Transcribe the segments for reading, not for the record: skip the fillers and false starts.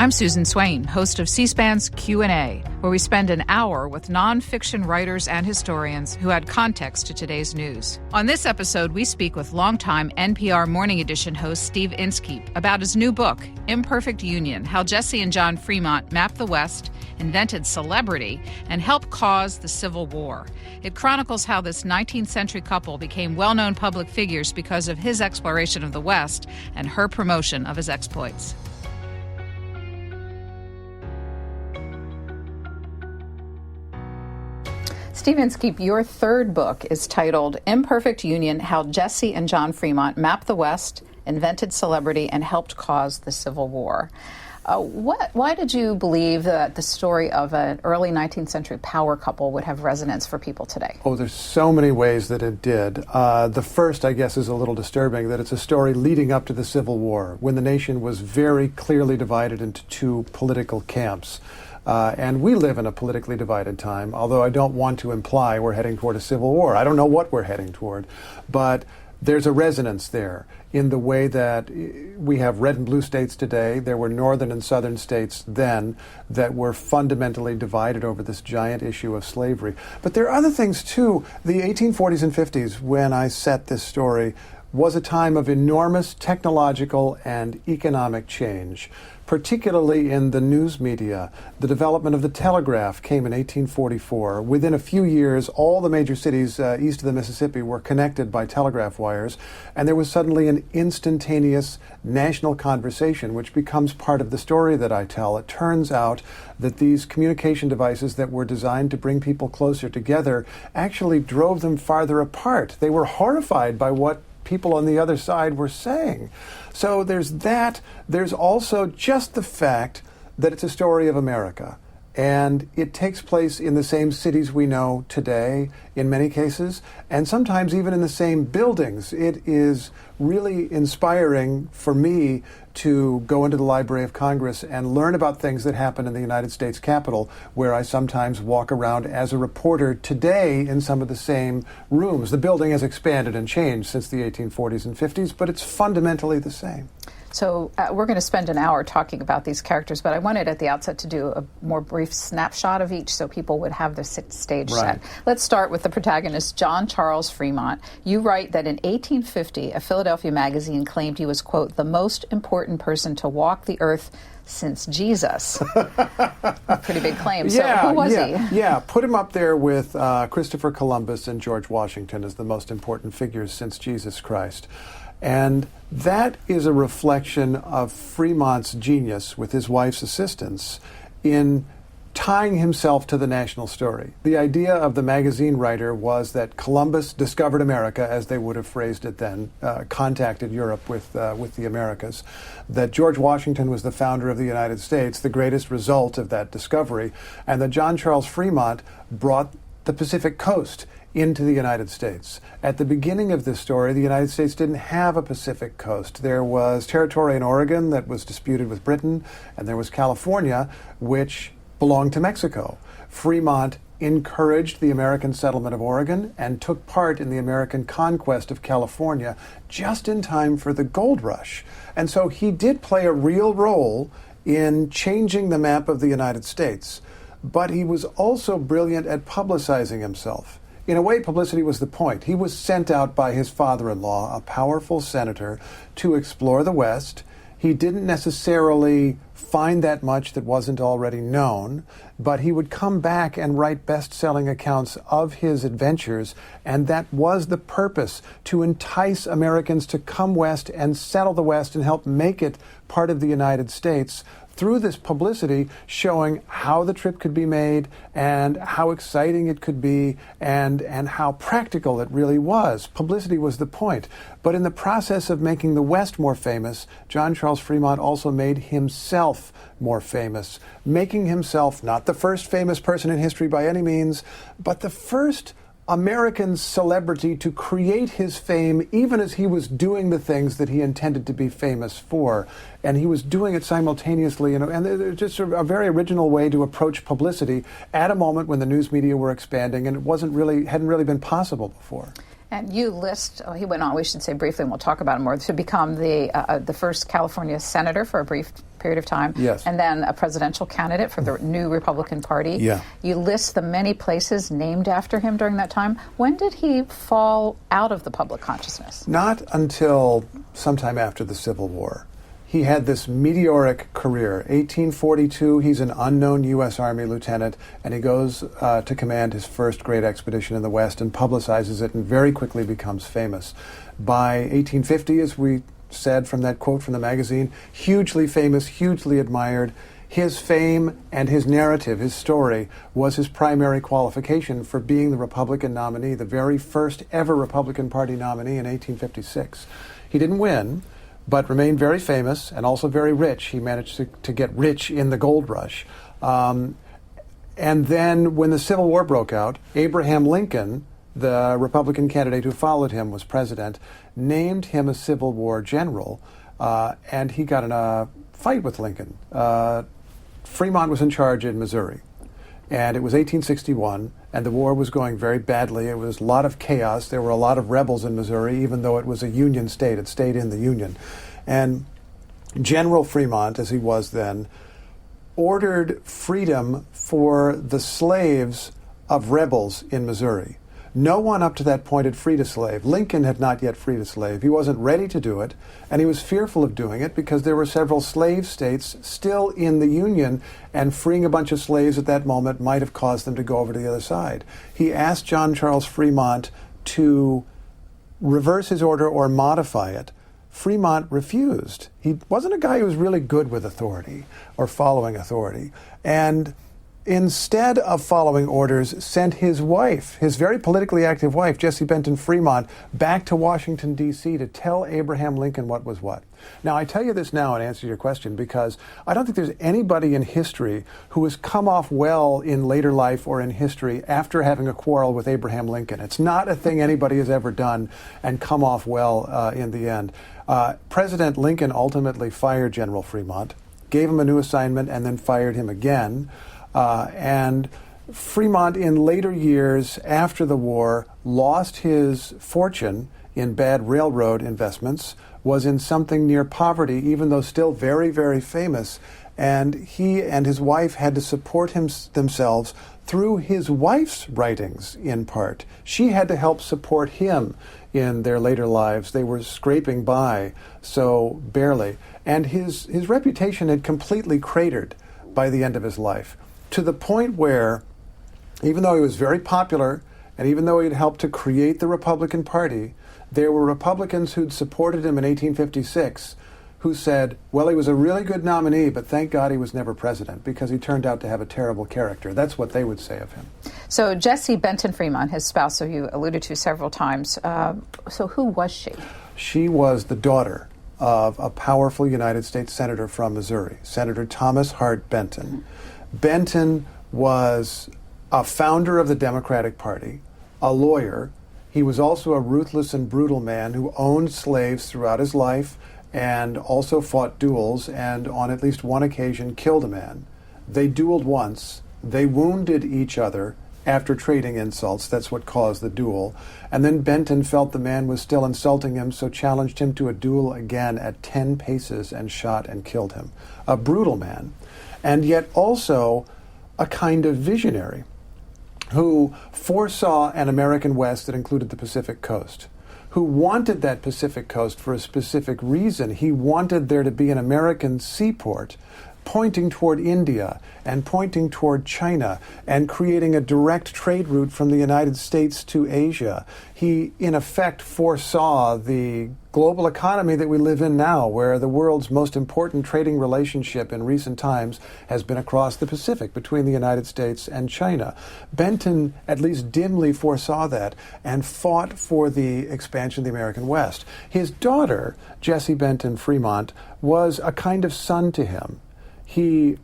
I'm Susan Swain, host of C-SPAN's Q&A, where we spend an hour with nonfiction writers and historians who add context to today's news. On this episode, we speak with longtime NPR Morning Edition host Steve Inskeep about his new book, Imperfect Union, How Jessie and John Fremont Mapped the West, Invented Celebrity, and Helped Cause the Civil War. It chronicles how this 19th century couple became well-known public figures because of his exploration of the West and her promotion of his exploits. Steve Inskeep, your third book is titled Imperfect Union, How Jessie and John Fremont Mapped the West, Invented Celebrity, and Helped Cause the Civil War. Why did you believe that the story of an early 19th century power couple would have resonance for people today? Oh, there's so many ways that it did. The first, I guess, is a little disturbing, that it's a story leading up to the Civil War, when the nation was very clearly divided into two political camps. And we live in a politically divided time, although I don't want to imply we're heading toward a civil war. I don't know what we're heading toward, but there's a resonance there in the way that we have red and blue states today. There were northern and southern states then that were fundamentally divided over this giant issue of slavery. But there are other things, too. The 1840s and 50s, when I set this story, was a time of enormous technological and economic change, particularly in the news media. The development of the telegraph came in 1844. Within a few years, all the major cities east of the Mississippi were connected by telegraph wires, and there was suddenly an instantaneous national conversation, which becomes part of the story that I tell. It turns out that these communication devices that were designed to bring people closer together actually drove them farther apart. They were horrified by what people on the other side were saying. So there's that. There's also just the fact that it's a story of America. And it takes place in the same cities we know today, in many cases, and sometimes even in the same buildings. It is really inspiring for me to go into the Library of Congress and learn about things that happen in the United States Capitol, where I sometimes walk around as a reporter today in some of the same rooms. The building has expanded and changed since the 1840s and 50s, but it's fundamentally the same. So we're going to spend an hour talking about these characters, but I wanted at the outset to do a more brief snapshot of each so people would have the stage set. Let's start with the protagonist, John Charles Fremont. You write that in 1850, a Philadelphia magazine claimed he was, quote, the most important person to walk the earth since Jesus. A pretty big claim. So who was he? Yeah, put him up there with Christopher Columbus and George Washington as the most important figures since Jesus Christ. And that is a reflection of Fremont's genius, with his wife's assistance, in tying himself to the national story. The idea of the magazine writer was that Columbus discovered America, as they would have phrased it then, contacted Europe with the Americas, that George Washington was the founder of the United States, the greatest result of that discovery, and that John Charles Fremont brought the Pacific Coast into the United States. At the beginning of this story, the United States didn't have a Pacific coast. There was territory in Oregon that was disputed with Britain, and there was California, which belonged to Mexico. Fremont encouraged the American settlement of Oregon and took part in the American conquest of California just in time for the gold rush. And so he did play a real role in changing the map of the United States. But he was also brilliant at publicizing himself. In a way, publicity was the point. He was sent out by his father-in-law, a powerful senator, to explore the West. He didn't necessarily find that much that wasn't already known, but he would come back and write best-selling accounts of his adventures, and that was the purpose, to entice Americans to come west and settle the West and help make it part of the United States, through this publicity showing how the trip could be made and how exciting it could be and how practical it really was. Publicity was the point. But in the process of making the West more famous, John Charles Fremont also made himself more famous, making himself not the first famous person in history by any means, but the first American celebrity to create his fame even as he was doing the things that he intended to be famous for. And he was doing it simultaneously, and there's just a very original way to approach publicity at a moment when the news media were expanding and it hadn't really been possible before. And you list, he went on, we should say briefly, and we'll talk about it more, to become the first California senator for a brief period period of time. Yes. And then a presidential candidate for the new Republican Party. Yeah. You list the many places named after him during that time. When did he fall out of the public consciousness? Not until sometime after the Civil War. He had this meteoric career. 1842, he's an unknown U.S. Army lieutenant, and he goes to command his first great expedition in the West and publicizes it and very quickly becomes famous. By 1850, as we said from that quote from the magazine, hugely famous, hugely admired. His fame and his narrative, his story, was his primary qualification for being the Republican nominee, the very first ever Republican Party nominee in 1856. He didn't win, but remained very famous and also very rich. He managed to get rich in the gold rush. And then when the Civil War broke out, Abraham Lincoln, the Republican candidate who followed him, was president, named him a Civil War general, and he got in a fight with Lincoln. Fremont was in charge in Missouri, and it was 1861, and the war was going very badly. It was a lot of chaos. There were a lot of rebels in Missouri, even though it was a Union state. It stayed in the Union. And General Fremont, as he was then, ordered freedom for the slaves of rebels in Missouri. No one up to that point had freed a slave. Lincoln had not yet freed a slave. He wasn't ready to do it, and he was fearful of doing it because there were several slave states still in the Union, and freeing a bunch of slaves at that moment might have caused them to go over to the other side. He asked John Charles Fremont to reverse his order or modify it. Fremont refused. He wasn't a guy who was really good with authority or following authority. And instead of following orders, sent his wife, his very politically active wife, Jessie Benton Fremont, back to Washington, D.C. to tell Abraham Lincoln what was what. Now, I tell you this now in answer to your question because I don't think there's anybody in history who has come off well in later life or in history after having a quarrel with Abraham Lincoln. It's not a thing anybody has ever done and come off well in the end. President Lincoln ultimately fired General Fremont, gave him a new assignment, and then fired him again. And Fremont, in later years after the war, lost his fortune in bad railroad investments, was in something near poverty, even though still very, very famous. And he and his wife had to support themselves through his wife's writings, in part. She had to help support him in their later lives. They were scraping by, so barely. And his reputation had completely cratered by the end of his life, to the point where, even though he was very popular, and even though he had helped to create the Republican Party, there were Republicans who'd supported him in 1856 who said, well, he was a really good nominee, but thank God he was never president, because he turned out to have a terrible character. That's what they would say of him. So Jessie Benton Fremont, his spouse, who you alluded to several times, so who was she? She was the daughter of a powerful United States senator from Missouri, Senator Thomas Hart Benton. Benton was a founder of the Democratic Party, a lawyer. He was also a ruthless and brutal man who owned slaves throughout his life and also fought duels, and on at least one occasion killed a man. They dueled once. They wounded each other after trading insults. That's what caused the duel. And then Benton felt the man was still insulting him, so challenged him to a duel again at 10 paces and shot and killed him. A brutal man, and yet also a kind of visionary who foresaw an American West that included the Pacific Coast, who wanted that Pacific Coast for a specific reason. He wanted there to be an American seaport pointing toward India and pointing toward China and creating a direct trade route from the United States to Asia. He, in effect, foresaw the global economy that we live in now, where the world's most important trading relationship in recent times has been across the Pacific between the United States and China. Benton at least dimly foresaw that and fought for the expansion of the American West. His daughter, Jessie Benton Fremont, was a kind of son to him. He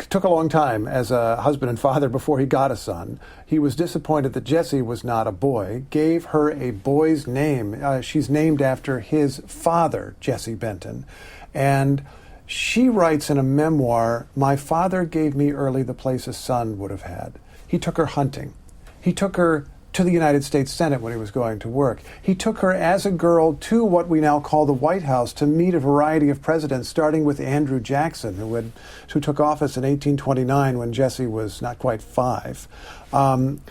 took a long time as a husband and father before he got a son. He was disappointed that Jessie was not a boy, gave her a boy's name. She's named after his father, Jessie Benton. And she writes in a memoir, "My father gave me early the place a son would have had. He took her hunting. He took her to the United States Senate when he was going to work. He took her as a girl to what we now call the White House to meet a variety of presidents, starting with Andrew Jackson, who took office in 1829 when Jessie was not quite 5. And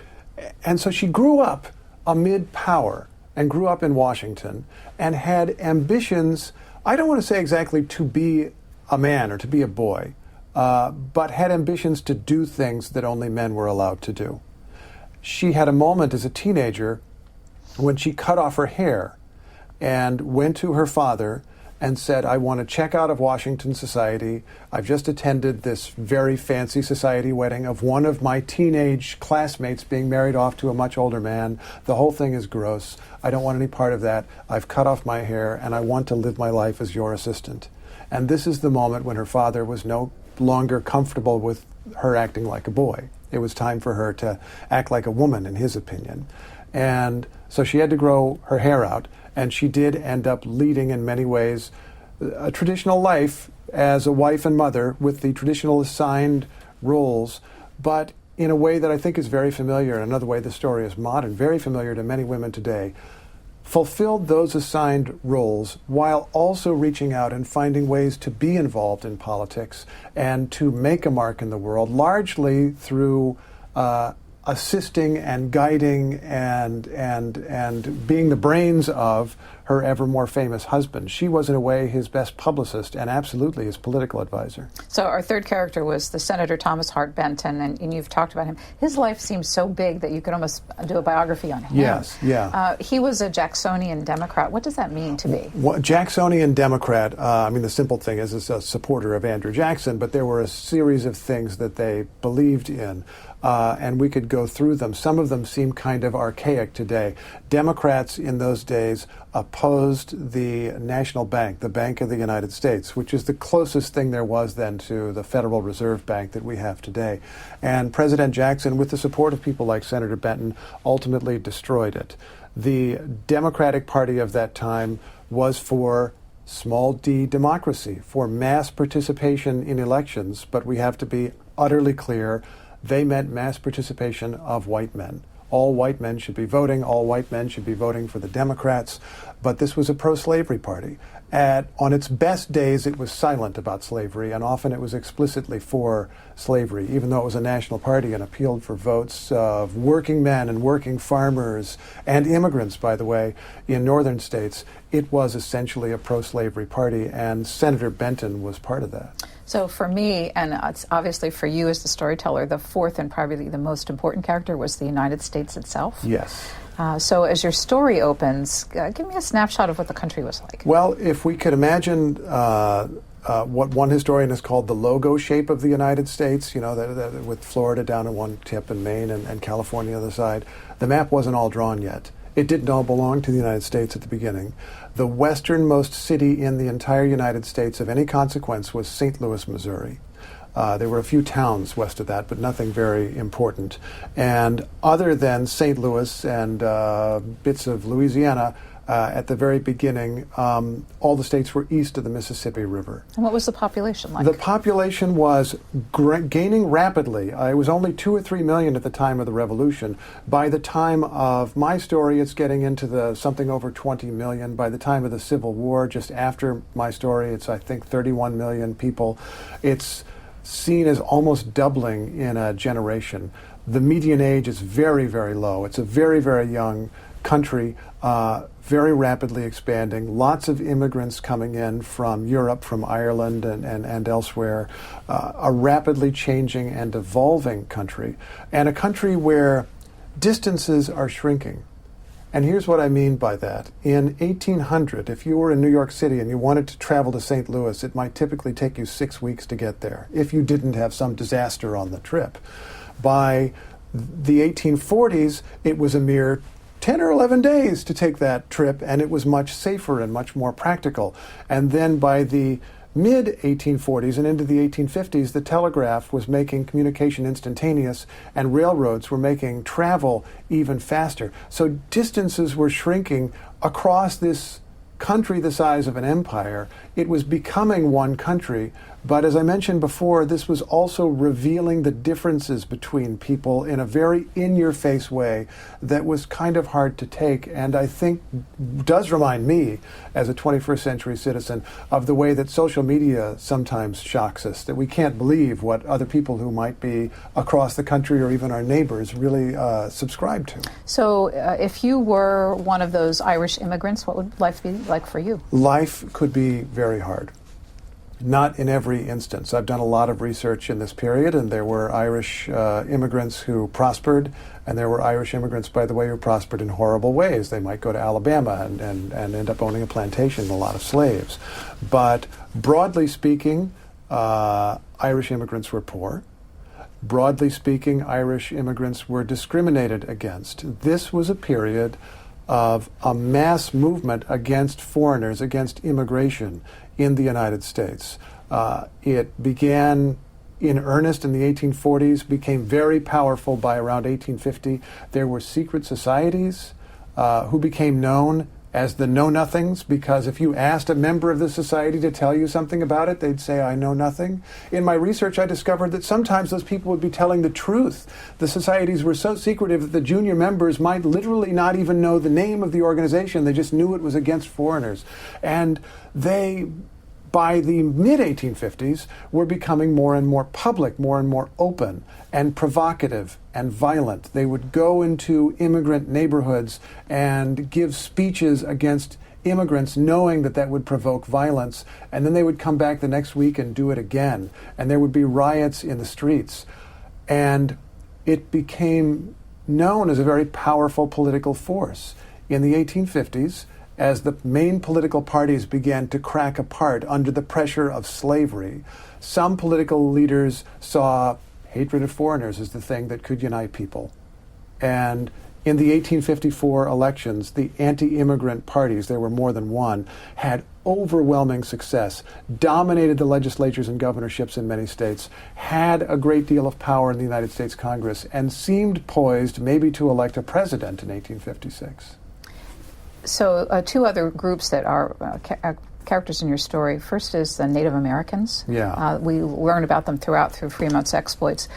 so she grew up amid power and grew up in Washington and had ambitions, I don't want to say exactly to be a man or to be a boy, but had ambitions to do things that only men were allowed to do. She had a moment as a teenager when she cut off her hair and went to her father and said, I want to check out of Washington society. I've just attended this very fancy society wedding of one of my teenage classmates being married off to a much older man. The whole thing is gross. I don't want any part of that. I've cut off my hair and I want to live my life as your assistant. And this is the moment when her father was no longer comfortable with her acting like a boy. It was time for her to act like a woman, in his opinion. And so she had to grow her hair out, and she did end up leading, in many ways, a traditional life as a wife and mother with the traditional assigned roles, but in a way that I think is very familiar, and another way the story is modern, very familiar to many women today, fulfilled those assigned roles while also reaching out and finding ways to be involved in politics and to make a mark in the world, largely through assisting and guiding and being the brains of her ever more famous husband. She was, in a way, his best publicist and absolutely his political advisor. So our third character was the Senator Thomas Hart Benton, and you've talked about him. His life seems so big that you could almost do a biography on him. Yes, yeah. He was a Jacksonian Democrat. What does that mean to be? Jacksonian Democrat, I mean, the simple thing is a supporter of Andrew Jackson, but there were a series of things that they believed in. And we could go through them. Some of them seem kind of archaic today. Democrats in those days opposed the National Bank, the Bank of the United States, which is the closest thing there was then to the Federal Reserve Bank that we have today. And President Jackson, with the support of people like Senator Benton, ultimately destroyed it. The Democratic Party of that time was for small d democracy, for mass participation in elections, but we have to be utterly clear. They meant mass participation of white men. All white men should be voting. All white men should be voting for the Democrats. But this was a pro-slavery party. On its best days, it was silent about slavery, and often it was explicitly for slavery, even though it was a national party and appealed for votes of working men and working farmers and immigrants, by the way, in northern states. It was essentially a pro-slavery party, and Senator Benton was part of that. So for me, and it's obviously for you as the storyteller, the fourth and probably the most important character was the United States itself. Yes. So as your story opens, give me a snapshot of what the country was like. Well, if we could imagine what one historian has called the logo shape of the United States, with Florida down at one tip and Maine and California on the other side, the map wasn't all drawn yet. It didn't all belong to the United States at the beginning. The westernmost city in the entire United States of any consequence was St. Louis, Missouri. There were a few towns west of that, but nothing very important. And other than St. Louis and bits of Louisiana, at the very beginning, all the states were east of the Mississippi River. And what was the population like? The population was gaining rapidly. It was only 2 or 3 million at the time of the Revolution. By the time of my story, it's getting into something over 20 million. By the time of the Civil War, just after my story, it's, I think, 31 million people. It's seen as almost doubling in a generation. The median age is very, very low. It's a very, very young country, very rapidly expanding, lots of immigrants coming in from Europe, from Ireland and elsewhere, a rapidly changing and evolving country, and a country where distances are shrinking. And here's what I mean by that. In 1800, if you were in New York City and you wanted to travel to St. Louis, it might typically take you 6 weeks to get there, if you didn't have some disaster on the trip. By the 1840s, it was a mere 10 or 11 days to take that trip, and it was much safer and much more practical. And then by the mid-1840s and into the 1850s, the telegraph was making communication instantaneous, and railroads were making travel even faster. So distances were shrinking across this country the size of an empire. It was becoming one country But as I mentioned before, this was also revealing the differences between people in a very in-your-face way that was kind of hard to take, and I think does remind me, as a 21st century citizen, of the way that social media sometimes shocks us, that we can't believe what other people who might be across the country or even our neighbors really subscribe to. So if you were one of those Irish immigrants, what would life be like for you? Life could be very hard. Not in every instance. I've done a lot of research in this period, and there were Irish immigrants who prospered, and there were Irish immigrants, by the way, who prospered in horrible ways. They might go to Alabama and end up owning a plantation and a lot of slaves. But broadly speaking, Irish immigrants were poor. Broadly speaking, Irish immigrants were discriminated against. This was a period of a mass movement against foreigners, against immigration in the United States. It began in earnest in the 1840s, became very powerful by around 1850. There were secret societies who became known as the Know-Nothings, because if you asked a member of the society to tell you something about it, they'd say, I know nothing. In my research, I discovered that sometimes those people would be telling the truth. The societies were so secretive that the junior members might literally not even know the name of the organization. They just knew it was against foreigners. And they, by the mid-1850s, were becoming more and more public, more and more open and provocative and violent. They would go into immigrant neighborhoods and give speeches against immigrants, knowing that that would provoke violence, and then they would come back the next week and do it again, and there would be riots in the streets. And it became known as a very powerful political force. In the 1850s, as the main political parties began to crack apart under the pressure of slavery, some political leaders saw hatred of foreigners as the thing that could unite people. And in the 1854 elections, the anti-immigrant parties, there were more than one, had overwhelming success, dominated the legislatures and governorships in many states, had a great deal of power in the United States Congress, and seemed poised maybe to elect a president in 1856. So two other groups that are characters in your story. First is the Native Americans. Yeah. We learn about them through Fremont's exploits.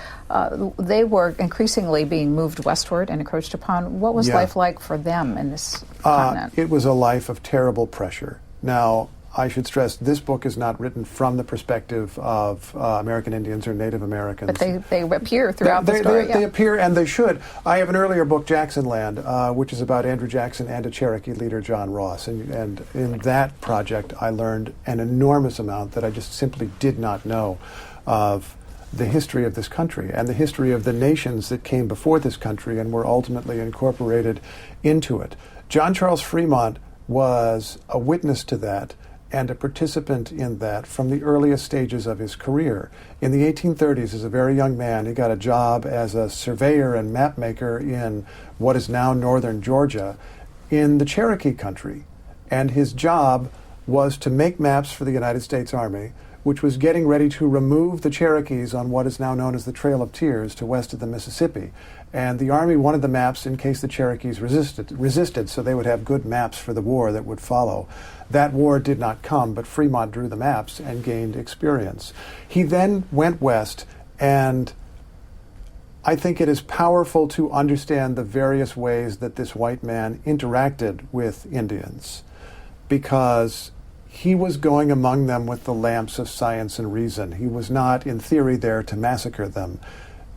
They were increasingly being moved westward and encroached upon. What was life like for them in this continent? It was a life of terrible pressure. Now, I should stress, this book is not written from the perspective of American Indians or Native Americans. But they appear throughout the story. They appear, and they should. I have an earlier book, Jackson Land, which is about Andrew Jackson and a Cherokee leader, John Ross. And in that project, I learned an enormous amount that I just simply did not know of the history of this country and the history of the nations that came before this country and were ultimately incorporated into it. John Charles Fremont was a witness to that and a participant in that from the earliest stages of his career. In the 1830s, as a very young man, he got a job as a surveyor and map maker in what is now northern Georgia in the Cherokee country. And his job was to make maps for the United States Army, which was getting ready to remove the Cherokees on what is now known as the Trail of Tears to west of the Mississippi. And the Army wanted the maps in case the Cherokees resisted, so they would have good maps for the war that would follow. That war did not come, but Fremont drew the maps and gained experience. He then went west, and I think it is powerful to understand the various ways that this white man interacted with Indians, because he was going among them with the lamps of science and reason. He was not, in theory, there to massacre them.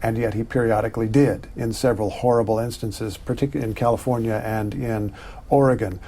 And yet he periodically did in several horrible instances, particularly in California and in Oregon.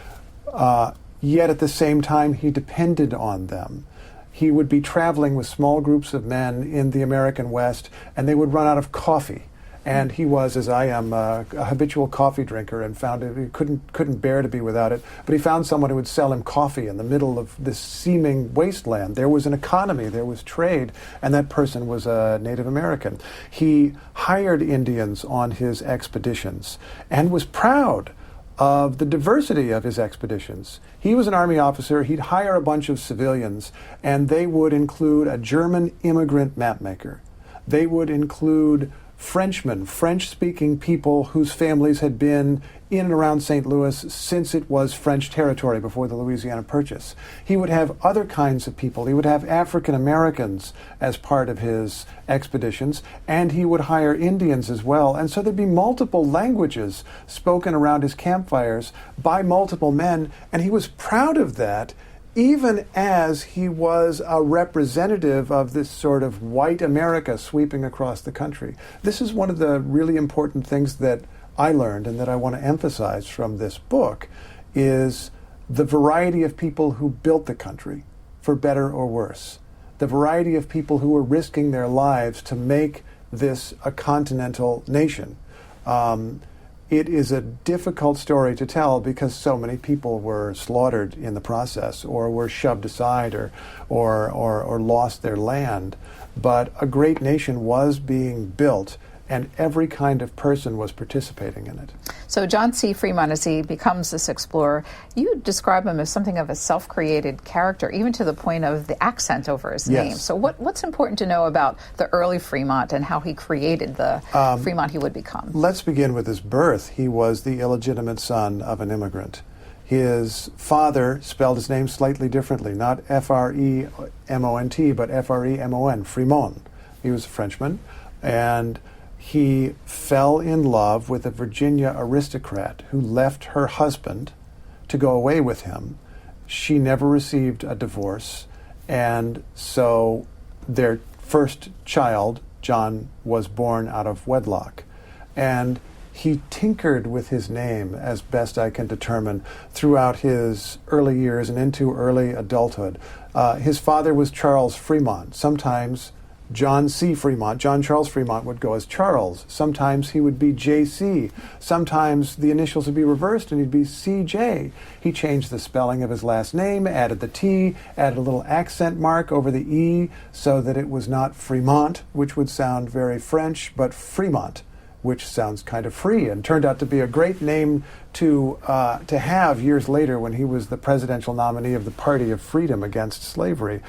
Yet at the same time, he depended on them. He would be traveling with small groups of men in the American West, and they would run out of coffee. And he was, as I am, a habitual coffee drinker, and found it, he couldn't bear to be without it. But he found someone who would sell him coffee in the middle of this seeming wasteland. There was an economy, there was trade, and that person was a Native American. He hired Indians on his expeditions and was proud of the diversity of his expeditions. He was an Army officer. He'd hire a bunch of civilians, and they would include a German immigrant mapmaker. They would include Frenchmen, French-speaking people whose families had been in and around St. Louis since it was French territory before the Louisiana Purchase. He would have other kinds of people. He would have African Americans as part of his expeditions, and he would hire Indians as well. And so there'd be multiple languages spoken around his campfires by multiple men, and he was proud of that, even as he was a representative of this sort of white America sweeping across the country. This is one of the really important things that I learned and that I want to emphasize from this book, is the variety of people who built the country, for better or worse. The variety of people who were risking their lives to make this a continental nation. It is a difficult story to tell because so many people were slaughtered in the process, or were shoved aside, or lost their land. But a great nation was being built, and every kind of person was participating in it. So John C. Fremont, as he becomes this explorer, you describe him as something of a self-created character, even to the point of the accent over his name. So what's important to know about the early Fremont and how he created the Fremont he would become? Let's begin with his birth. He was the illegitimate son of an immigrant. His father spelled his name slightly differently, not F-R-E-M-O-N-T, but F-R-E-M-O-N, Fremont. He was a Frenchman, and he fell in love with a Virginia aristocrat who left her husband to go away with him. She never received a divorce, and so their first child, John, was born out of wedlock. And he tinkered with his name, as best I can determine, throughout his early years and into early adulthood. His father was Charles Fremont. Sometimes John C. Fremont, John Charles Fremont, would go as Charles. Sometimes he would be J.C. Sometimes the initials would be reversed and he'd be C.J. He changed the spelling of his last name, added the T, added a little accent mark over the E so that it was not Fremont, which would sound very French, but Fremont, which sounds kind of free, and turned out to be a great name to have years later when he was the presidential nominee of the Party of Freedom against slavery.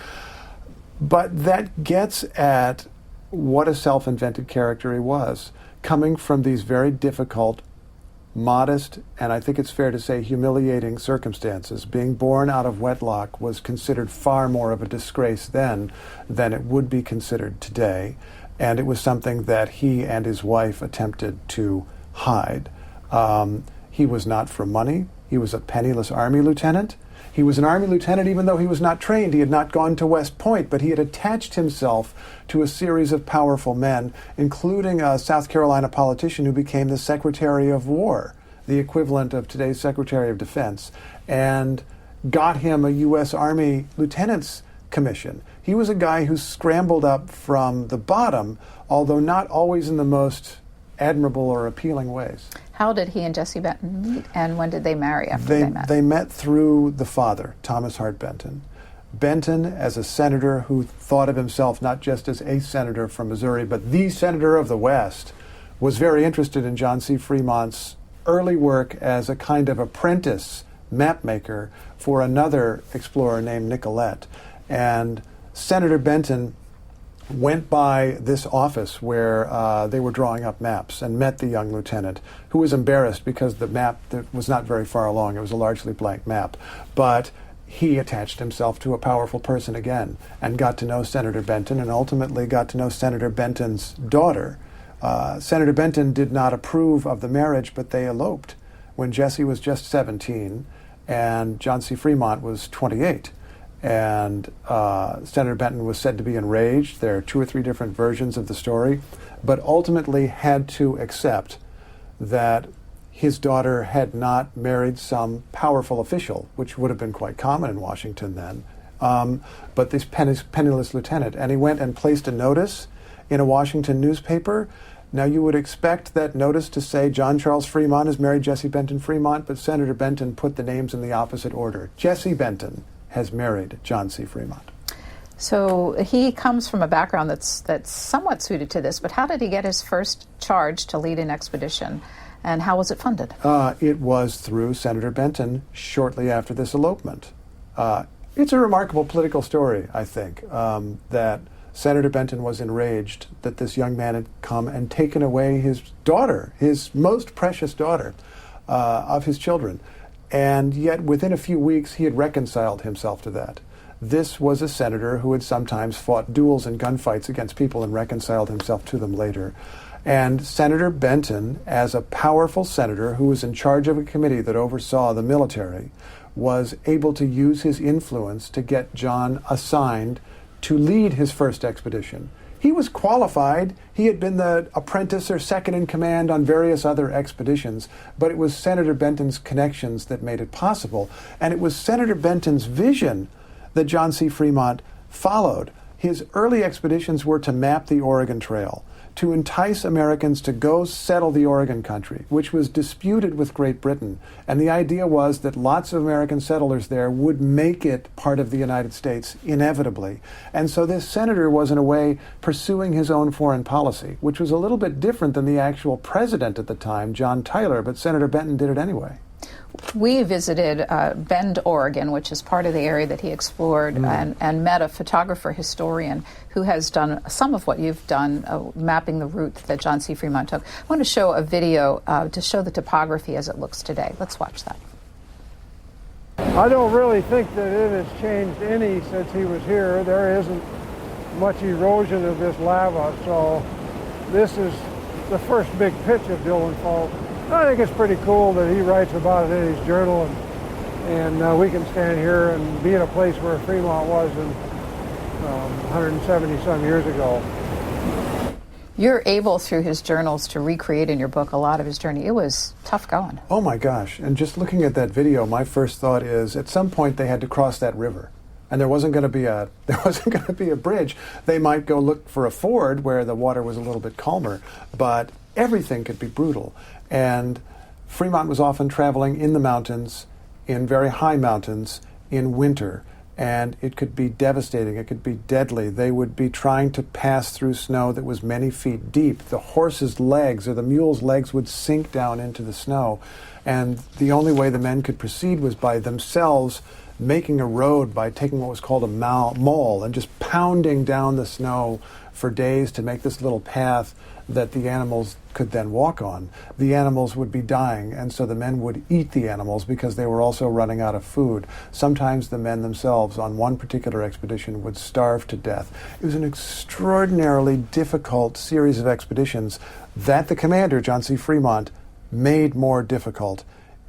But that gets at what a self-invented character he was, coming from these very difficult, modest, and I think it's fair to say humiliating circumstances. Being born out of wedlock was considered far more of a disgrace then than it would be considered today, and it was something that he and his wife attempted to hide. He was not from money. He was a penniless Army lieutenant. He was an Army lieutenant even though he was not trained. He had not gone to West Point, but he had attached himself to a series of powerful men, including a South Carolina politician who became the Secretary of War, the equivalent of today's Secretary of Defense, and got him a U.S. Army lieutenant's commission. He was a guy who scrambled up from the bottom, although not always in the most admirable or appealing ways. How did he and Jessie Benton meet, and when did they marry after they met? They met through the father, Thomas Hart Benton. Benton, as a senator who thought of himself not just as a senator from Missouri, but the senator of the West, was very interested in John C. Fremont's early work as a kind of apprentice map maker for another explorer named Nicollet. And Senator Benton went by this office where they were drawing up maps and met the young lieutenant, who was embarrassed because the map was not very far along. It was a largely blank map. But he attached himself to a powerful person again and got to know Senator Benton, and ultimately got to know Senator Benton's daughter. Senator Benton did not approve of the marriage, but they eloped when Jessie was just 17 and John C. Fremont was 28. And Senator Benton was said to be enraged. There are 2 or 3 different versions of the story, but ultimately had to accept that his daughter had not married some powerful official, which would have been quite common in Washington then, but this penniless lieutenant. And he went and placed a notice in a Washington newspaper. Now, you would expect that notice to say John Charles Fremont has married Jessie Benton Fremont, but Senator Benton put the names in the opposite order. Jessie Benton has married John C. Fremont. So he comes from a background that's somewhat suited to this, but how did he get his first charge to lead an expedition, and how was it funded? It was through Senator Benton shortly after this elopement. It's a remarkable political story, I think, that Senator Benton was enraged that this young man had come and taken away his daughter, his most precious daughter, of his children. And yet, within a few weeks, he had reconciled himself to that. This was a senator who had sometimes fought duels and gunfights against people and reconciled himself to them later. And Senator Benton, as a powerful senator who was in charge of a committee that oversaw the military, was able to use his influence to get John assigned to lead his first expedition. He was qualified. He had been the apprentice or second in command on various other expeditions, but it was Senator Benton's connections that made it possible. And it was Senator Benton's vision that John C. Fremont followed. His early expeditions were to map the Oregon Trail, to entice Americans to go settle the Oregon country, which was disputed with Great Britain. And the idea was that lots of American settlers there would make it part of the United States inevitably. And so this senator was, in a way, pursuing his own foreign policy, which was a little bit different than the actual president at the time, John Tyler, but Senator Benton did it anyway. We visited Bend, Oregon, which is part of the area that he explored, and met a photographer historian who has done some of what you've done, mapping the route that John C. Fremont took. I want to show a video to show the topography as it looks today. Let's watch that. I don't really think that it has changed any since he was here. There isn't much erosion of this lava, so this is the first big pitch of Dillon Fault. I think it's pretty cool that he writes about it in his journal, and we can stand here and be in a place where Fremont was in 170-some years ago. You're able, through his journals, to recreate in your book a lot of his journey. It was tough going. Oh my gosh. And just looking at that video, my first thought is at some point they had to cross that river. And there wasn't going to be a bridge. They might go look for a ford where the water was a little bit calmer, but everything could be brutal. And Fremont was often traveling in the mountains, in very high mountains, in winter. And it could be devastating. It could be deadly. They would be trying to pass through snow that was many feet deep. The horse's legs or the mule's legs would sink down into the snow. And the only way the men could proceed was by themselves making a road by taking what was called a mole and just pounding down the snow for days to make this little path that the animals could then walk on. The animals would be dying, and so the men would eat the animals because they were also running out of food. Sometimes the men themselves on one particular expedition would starve to death. It was an extraordinarily difficult series of expeditions that the commander, John C. Fremont, made more difficult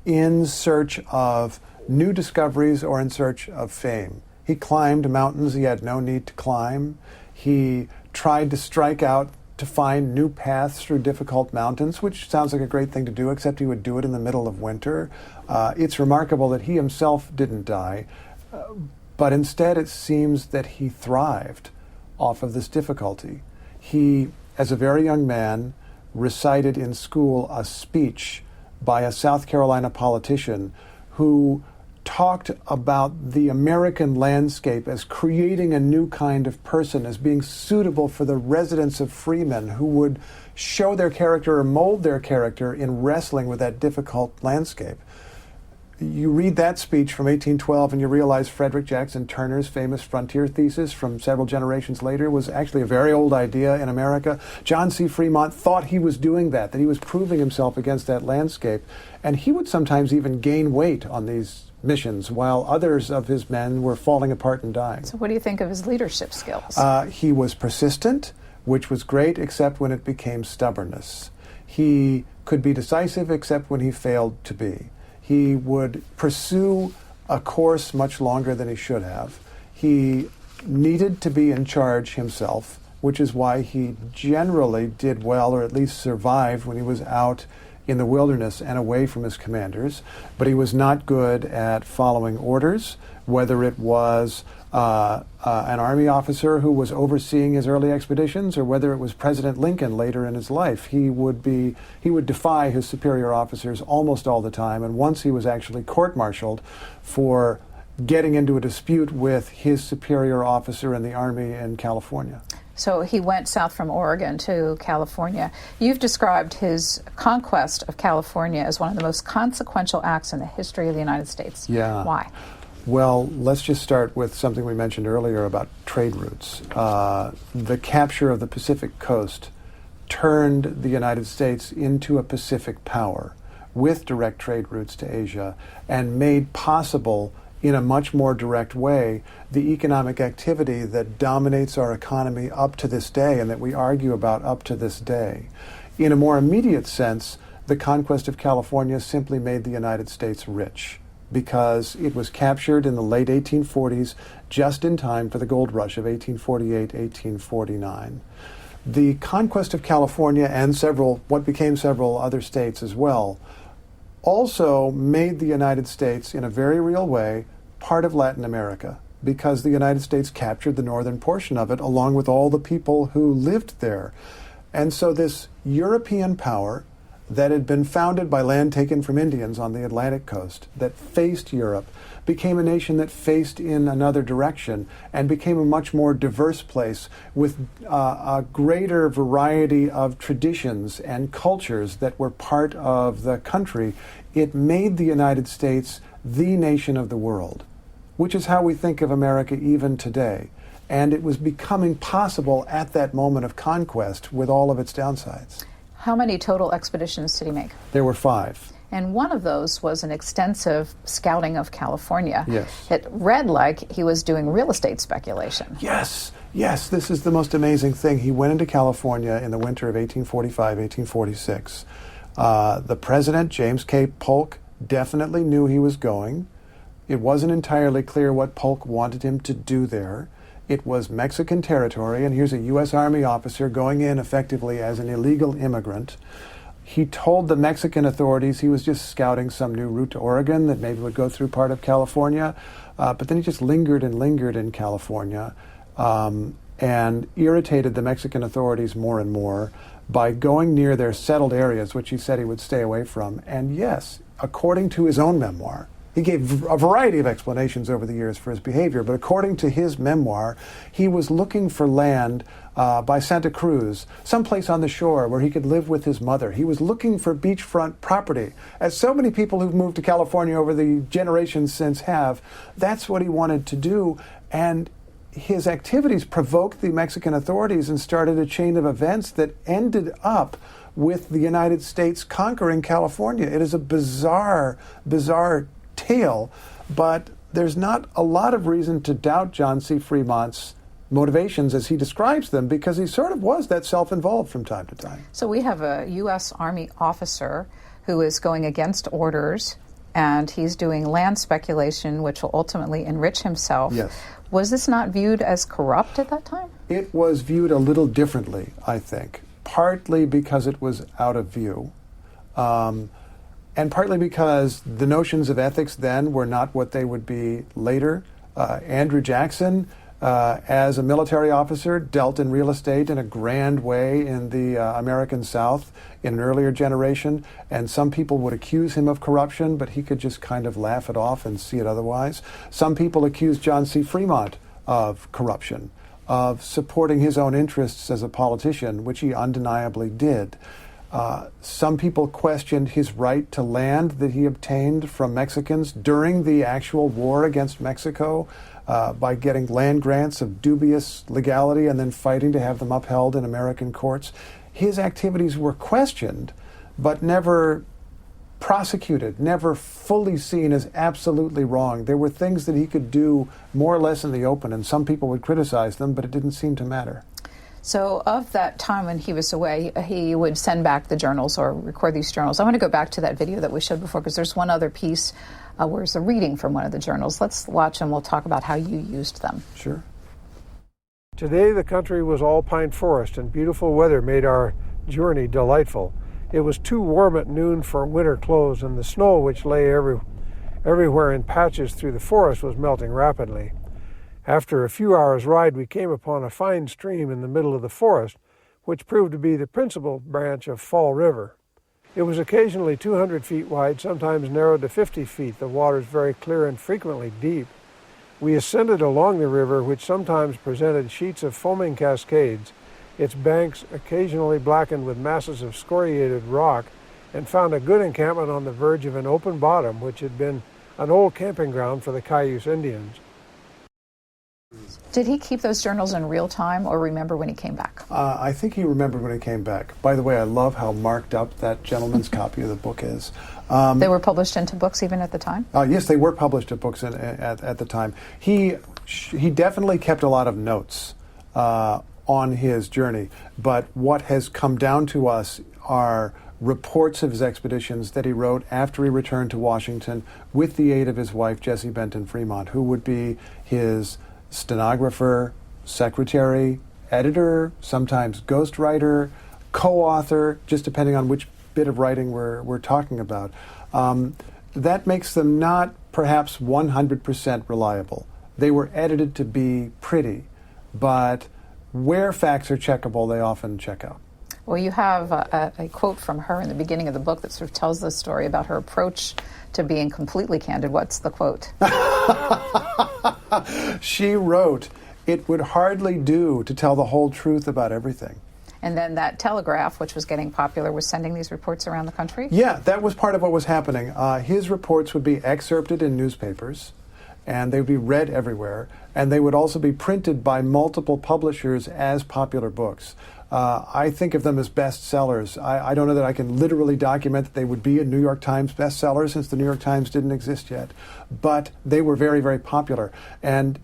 in search of new discoveries or in search of fame. He climbed mountains he had no need to climb. He tried to strike out to find new paths through difficult mountains, which sounds like a great thing to do, except he would do it in the middle of winter. It's remarkable that he himself didn't die, but instead it seems that he thrived off of this difficulty. He, as a very young man, recited in school a speech by a South Carolina politician who talked about the American landscape as creating a new kind of person, as being suitable for the residents of freemen who would show their character or mold their character in wrestling with that difficult landscape. You read that speech from 1812 and you realize Frederick Jackson Turner's famous frontier thesis from several generations later was actually a very old idea in America. John C. Fremont thought he was doing that he was proving himself against that landscape, and he would sometimes even gain weight on these missions while others of his men were falling apart and dying. So what do you think of his leadership skills? He was persistent, which was great, except when it became stubbornness. He could be decisive, except when he failed to be. He would pursue a course much longer than he should have. He needed to be in charge himself, which is why he generally did well, or at least survived, when he was out in the wilderness and away from his commanders. But he was not good at following orders, whether it was an army officer who was overseeing his early expeditions, or whether it was President Lincoln later in his life. He would defy his superior officers almost all the time, and once he was actually court-martialed for getting into a dispute with his superior officer in the army in California. So he went south from Oregon to California. You've described his conquest of California as one of the most consequential acts in the history of the United States. Yeah. Why? Well, let's just start with something we mentioned earlier about trade routes. The capture of the Pacific coast turned the United States into a Pacific power with direct trade routes to Asia and made possible in a much more direct way the economic activity that dominates our economy up to this day and that we argue about up to this day. In a more immediate sense, the conquest of California simply made the United States rich because it was captured in the late 1840s just in time for the gold rush of 1848-1849. The conquest of California and what became several other states as well also made the United States, in a very real way, part of Latin America, because the United States captured the northern portion of it along with all the people who lived there. And so this European power that had been founded by land taken from Indians on the Atlantic coast, that faced Europe, became a nation that faced in another direction and became a much more diverse place with a greater variety of traditions and cultures that were part of the country. It made the United States the nation of the world, which is how we think of America even today. And it was becoming possible at that moment of conquest with all of its downsides. How many total expeditions did he make? There were 5. And one of those was an extensive scouting of California. Yes. It read like he was doing real estate speculation. Yes, this is the most amazing thing. He went into California in the winter of 1845, 1846. The president, James K. Polk, definitely knew he was going. It wasn't entirely clear what Polk wanted him to do there. It was Mexican territory, and here's a U.S. Army officer going in effectively as an illegal immigrant. He told the Mexican authorities he was just scouting some new route to Oregon that maybe would go through part of California, but then he just lingered in California and irritated the Mexican authorities more and more by going near their settled areas, which he said he would stay away from. And yes, according to his own memoir, he gave a variety of explanations over the years for his behavior, but according to his memoir, he was looking for land by Santa Cruz, someplace on the shore where he could live with his mother. He was looking for beachfront property. As so many people who've moved to California over the generations since have, that's what he wanted to do. And his activities provoked the Mexican authorities and started a chain of events that ended up with the United States conquering California. It is a bizarre tale, but there's not a lot of reason to doubt John C. Fremont's motivations as he describes them, because he sort of was that self-involved from time to time. So we have a U.S. Army officer who is going against orders, and he's doing land speculation, which will ultimately enrich himself. Yes. Was this not viewed as corrupt at that time? It was viewed a little differently, I think, partly because it was out of view. And partly because the notions of ethics then were not what they would be later. Andrew Jackson, as a military officer, dealt in real estate in a grand way in the American South in an earlier generation, and some people would accuse him of corruption, but he could just kind of laugh it off and see it otherwise. Some people accused John C. Fremont of corruption, of supporting his own interests as a politician, which he undeniably did. Some people questioned his right to land that he obtained from Mexicans during the actual war against Mexico by getting land grants of dubious legality and then fighting to have them upheld in American courts. His activities were questioned, but never prosecuted, never fully seen as absolutely wrong. There were things that he could do more or less in the open, and some people would criticize them, but it didn't seem to matter. So of that time when he was away, he would send back the journals or record these journals. I want to go back to that video that we showed before, because there's one other piece where it's a reading from one of the journals. Let's watch and we'll talk about how you used them. Sure. Today the country was all pine forest, and beautiful weather made our journey delightful. It was too warm at noon for winter clothes, and the snow, which lay everywhere in patches through the forest, was melting rapidly. After a few hours' ride, we came upon a fine stream in the middle of the forest, which proved to be the principal branch of Fall River. It was occasionally 200 feet wide, sometimes narrowed to 50 feet. The waters very clear and frequently deep. We ascended along the river, which sometimes presented sheets of foaming cascades, its banks occasionally blackened with masses of scoriated rock, and found a good encampment on the verge of an open bottom, which had been an old camping ground for the Cayuse Indians. Did he keep those journals in real time or remember when he came back? I think he remembered when he came back. By the way, I love how marked up that gentleman's copy of the book is. They were published into books even at the time? Yes, they were published at books at the time. He definitely kept a lot of notes on his journey, but what has come down to us are reports of his expeditions that he wrote after he returned to Washington with the aid of his wife, Jessie Benton Fremont, who would be his stenographer, secretary, editor, sometimes ghostwriter, co-author, just depending on which bit of writing we're talking about. That makes them not perhaps 100% reliable. They were edited to be pretty, but where facts are checkable, they often check out. Well, you have a quote from her in the beginning of the book that sort of tells the story about her approach to being completely candid. What's the quote? She wrote, "It would hardly do to tell the whole truth about everything." And then that Telegraph, which was getting popular, was sending these reports around the country? Yeah, that was part of what was happening. His reports would be excerpted in newspapers, and they would be read everywhere, and they would also be printed by multiple publishers as popular books. I think of them as bestsellers. I don't know that I can literally document that they would be a New York Times bestseller since the New York Times didn't exist yet, but they were very, very popular. And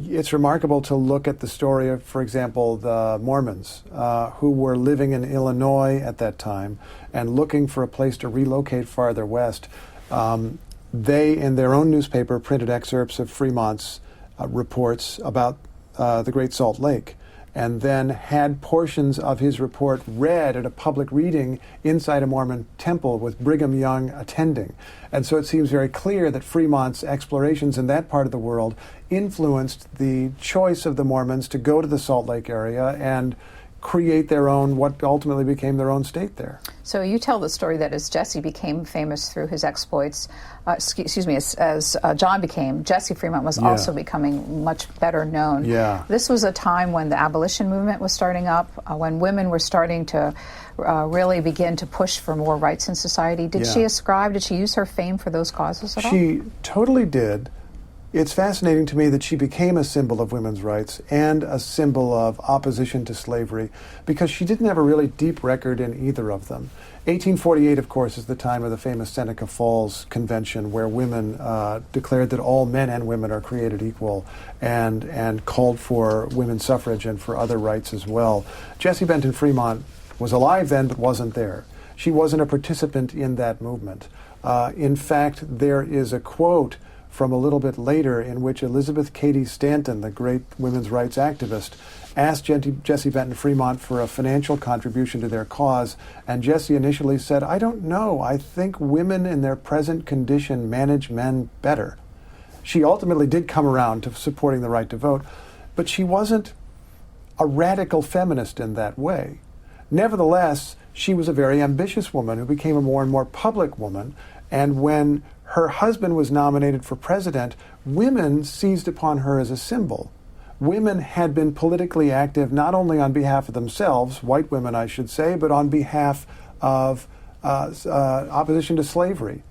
it's remarkable to look at the story of, for example, the Mormons who were living in Illinois at that time and looking for a place to relocate farther west. They, in their own newspaper, printed excerpts of Fremont's reports about the Great Salt Lake, and then had portions of his report read at a public reading inside a Mormon temple with Brigham Young attending. And so it seems very clear that Fremont's explorations in that part of the world influenced the choice of the Mormons to go to the Salt Lake area and create their own, what ultimately became their own state there. So you tell the story that as Jesse became famous through his exploits, as John became, Jessie Fremont was also becoming much better known. Yeah. This was a time when the abolition movement was starting up, when women were starting to really begin to push for more rights in society. Did she use her fame for those causes at all? She totally did. It's fascinating to me that she became a symbol of women's rights and a symbol of opposition to slavery because she didn't have a really deep record in either of them. 1848, of course, is the time of the famous Seneca Falls Convention where women declared that all men and women are created equal and called for women's suffrage and for other rights as well. Jessie Benton Fremont was alive then but wasn't there. She wasn't a participant in that movement. In fact, there is a quote from a little bit later in which Elizabeth Cady Stanton, the great women's rights activist, asked Jessie Benton Fremont for a financial contribution to their cause, and Jessie initially said, "I don't know, I think women in their present condition manage men better." She ultimately did come around to supporting the right to vote, but she wasn't a radical feminist in that way. Nevertheless, she was a very ambitious woman who became a more and more public woman, and when her husband was nominated for president, women seized upon her as a symbol. Women had been politically active not only on behalf of themselves, white women I should say, but on behalf of opposition to slavery.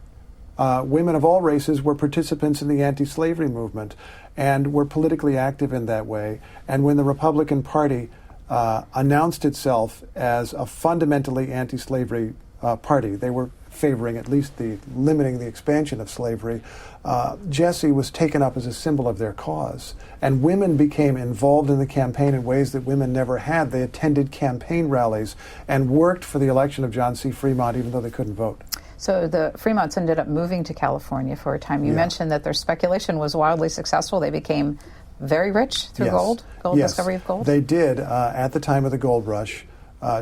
Women of all races were participants in the anti-slavery movement and were politically active in that way. And when the Republican Party announced itself as a fundamentally anti-slavery party, they were favoring at least limiting the expansion of slavery, Jessie was taken up as a symbol of their cause. And women became involved in the campaign in ways that women never had. They attended campaign rallies and worked for the election of John C. Fremont even though they couldn't vote. So the Fremonts ended up moving to California for a time. You mentioned that their speculation was wildly successful. They became very rich through gold discovery of gold? They did. At the time of the gold rush,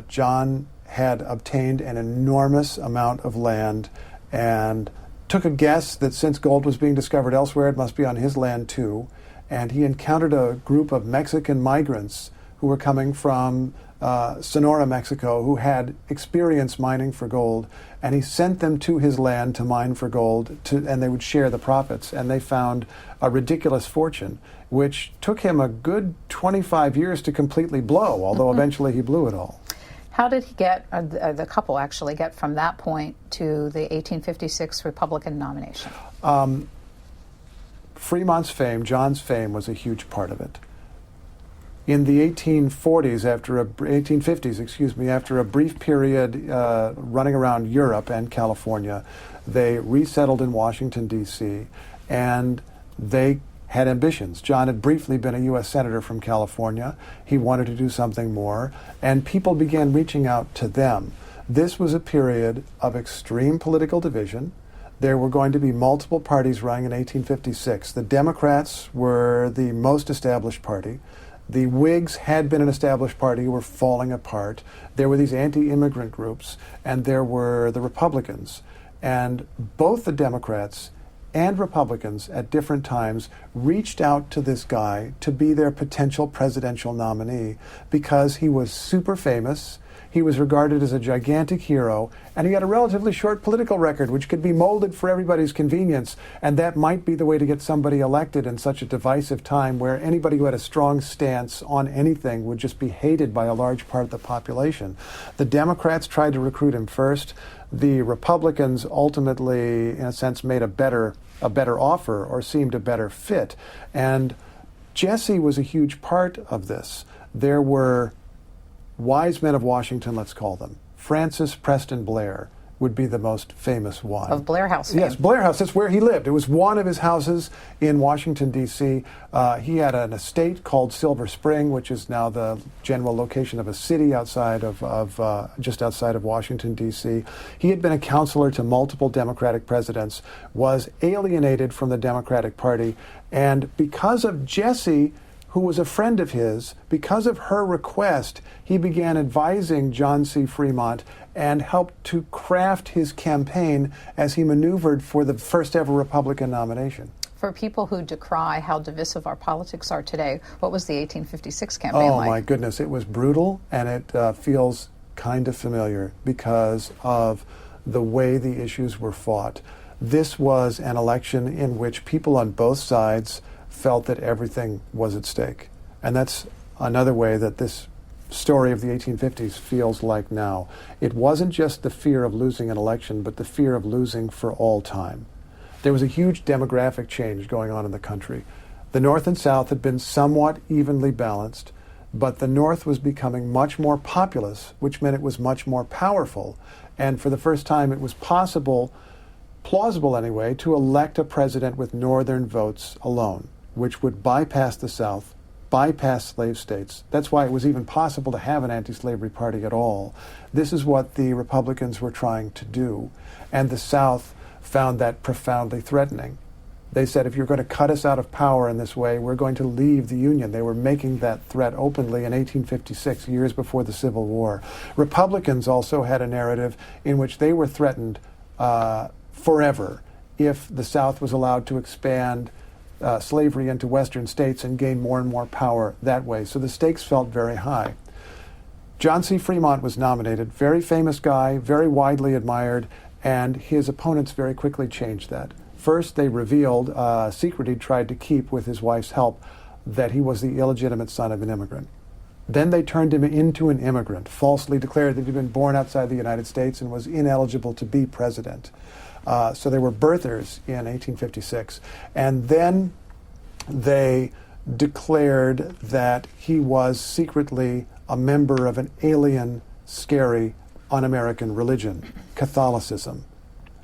John had obtained an enormous amount of land and took a guess that since gold was being discovered elsewhere, it must be on his land too. And he encountered a group of Mexican migrants who were coming from Sonora, Mexico, who had experience mining for gold. And he sent them to his land to mine for gold, and they would share the profits. And they found a ridiculous fortune, which took him a good 25 years to completely blow, although eventually he blew it all. How did he get, the couple actually, get from that point to the 1856 Republican nomination? Fremont's fame, John's fame, was a huge part of it. In the 1850s, after a brief period running around Europe and California, they resettled in Washington, D.C., and they had ambitions. John had briefly been a U.S. Senator from California. He wanted to do something more, and people began reaching out to them. This was a period of extreme political division. There were going to be multiple parties running in 1856. The Democrats were the most established party. The Whigs had been an established party who were falling apart. There were these anti-immigrant groups, and there were the Republicans. And both the Democrats and Republicans at different times reached out to this guy to be their potential presidential nominee because he was super famous. He was regarded as a gigantic hero, and he had a relatively short political record, which could be molded for everybody's convenience, and that might be the way to get somebody elected in such a divisive time where anybody who had a strong stance on anything would just be hated by a large part of the population. The Democrats tried to recruit him first. The Republicans ultimately, in a sense, made a better offer or seemed a better fit. And Jessie was a huge part of this. There were wise men of Washington, let's call them. Francis Preston Blair would be the most famous one. Of Blair House fame. Yes, Blair House. That's where he lived. It was one of his houses in Washington, D.C. He had an estate called Silver Spring, which is now the general location of a city outside of just outside of Washington, D.C. He had been a counselor to multiple Democratic presidents, was alienated from the Democratic Party, and because of Jessie, who was a friend of his, because of her request, he began advising John C. Fremont and helped to craft his campaign as he maneuvered for the first ever Republican nomination. For people who decry how divisive our politics are today, what was the 1856 campaign like? Oh my goodness, it was brutal, and it feels kind of familiar because of the way the issues were fought. This was an election in which people on both sides felt that everything was at stake. And that's another way that this story of the 1850s feels like now. It wasn't just the fear of losing an election, but the fear of losing for all time. There was a huge demographic change going on in the country. The North and South had been somewhat evenly balanced, but the North was becoming much more populous, which meant it was much more powerful. And for the first time, it was plausible anyway, to elect a president with Northern votes alone, which would bypass the South, bypass slave states. That's why it was even possible to have an anti-slavery party at all. This is what the Republicans were trying to do, and the South found that profoundly threatening. They said, if you're going to cut us out of power in this way, we're going to leave the Union. They were making that threat openly in 1856, years before the Civil War. Republicans also had a narrative in which they were threatened forever if the South was allowed to expand slavery into Western states and gain more and more power that way. So the stakes felt very high. John C. Fremont was nominated, very famous guy, very widely admired, and his opponents very quickly changed that. First, they revealed a secret he tried to keep with his wife's help, that he was the illegitimate son of an immigrant. Then they turned him into an immigrant, falsely declared that he'd been born outside the United States and was ineligible to be president. So there were birthers in 1856. And then they declared that he was secretly a member of an alien, scary, un-American religion, Catholicism,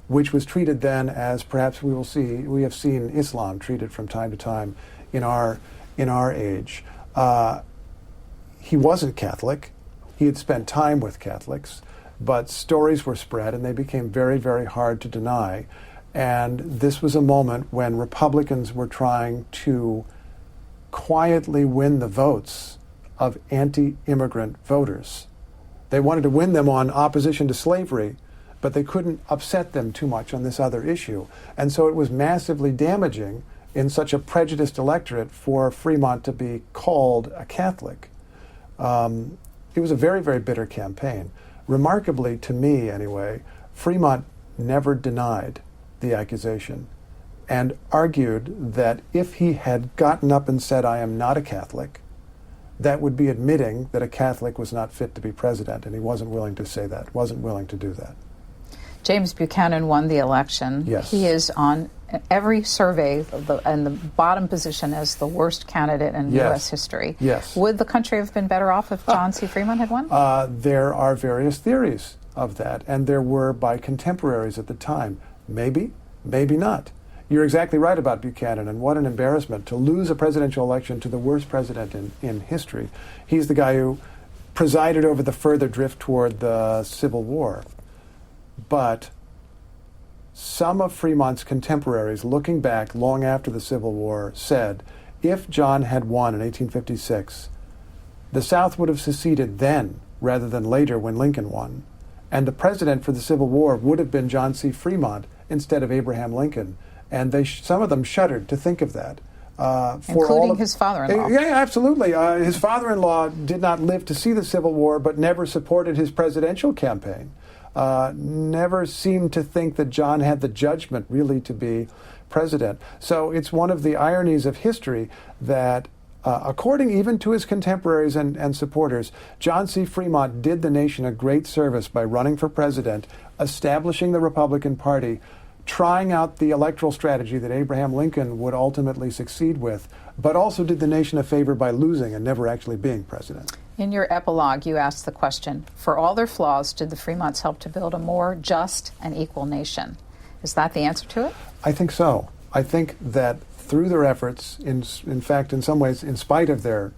which was treated then as perhaps we have seen Islam treated from time to time in our age. He wasn't Catholic. He had spent time with Catholics, but stories were spread and they became very, very hard to deny. And this was a moment when Republicans were trying to quietly win the votes of anti-immigrant voters. They wanted to win them on opposition to slavery, but they couldn't upset them too much on this other issue. And so it was massively damaging in such a prejudiced electorate for Fremont to be called a Catholic. It was a very, very bitter campaign. Remarkably, to me anyway, Fremont never denied the accusation and argued that if he had gotten up and said, I am not a Catholic, that would be admitting that a Catholic was not fit to be president, and he wasn't willing to say that, wasn't willing to do that. James Buchanan won the election. Yes. He is on every survey in the bottom position as the worst candidate in U.S. history. Yes. Would the country have been better off if John C. Fremont had won? There are various theories of that, and there were by contemporaries at the time. Maybe, maybe not. You're exactly right about Buchanan, and what an embarrassment to lose a presidential election to the worst president in history. He's the guy who presided over the further drift toward the Civil War. But some of Fremont's contemporaries, looking back long after the Civil War, said if John had won in 1856, the South would have seceded then rather than later when Lincoln won. And the president for the Civil War would have been John C. Fremont instead of Abraham Lincoln. And some of them shuddered to think of that. Including his father-in-law. Yeah, absolutely. His father-in-law did not live to see the Civil War, but never supported his presidential campaign. Never seemed to think that John had the judgment really to be president. So it's one of the ironies of history that, according even to his contemporaries and supporters, John C. Fremont did the nation a great service by running for president, establishing the Republican Party, trying out the electoral strategy that Abraham Lincoln would ultimately succeed with, but also did the nation a favor by losing and never actually being president. In your epilogue, you asked the question, for all their flaws, did the Fremonts help to build a more just and equal nation? Is that the answer to it? I think so. I think that through their efforts, in fact, in some ways, in spite of their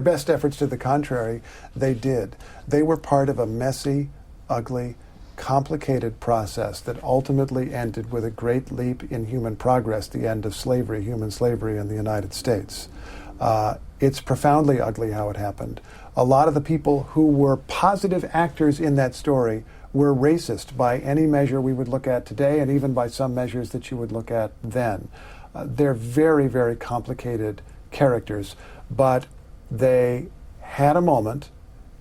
best efforts to the contrary, they did. They were part of a messy, ugly, complicated process that ultimately ended with a great leap in human progress, the end of slavery, human slavery in the United States. It's profoundly ugly how it happened. A lot of the people who were positive actors in that story were racist by any measure we would look at today, and even by some measures that you would look at then. They're very, very complicated characters, but they had a moment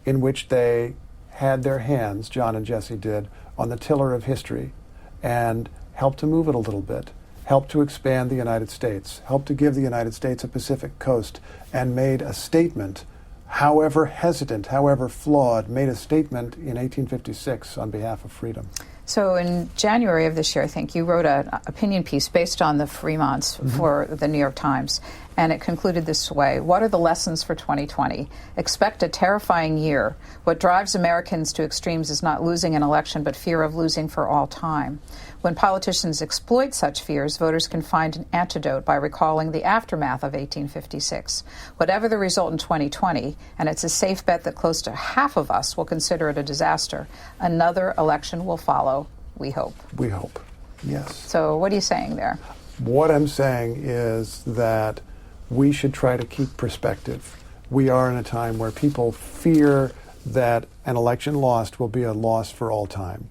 in which they had their hands, John and Jessie did, on the tiller of history and helped to move it a little bit, helped to expand the United States, helped to give the United States a Pacific coast, and made a statement, however hesitant, however flawed, made a statement in 1856 on behalf of freedom. So in January of this year, I think, you wrote an opinion piece based on the Fremonts for the New York Times, and it concluded this way. What are the lessons for 2020? Expect a terrifying year. What drives Americans to extremes is not losing an election, but fear of losing for all time. When politicians exploit such fears, voters can find an antidote by recalling the aftermath of 1856. Whatever the result in 2020, and it's a safe bet that close to half of us will consider it a disaster, another election will follow, we hope. We hope, yes. So what are you saying there? What I'm saying is that we should try to keep perspective. We are in a time where people fear that an election lost will be a loss for all time.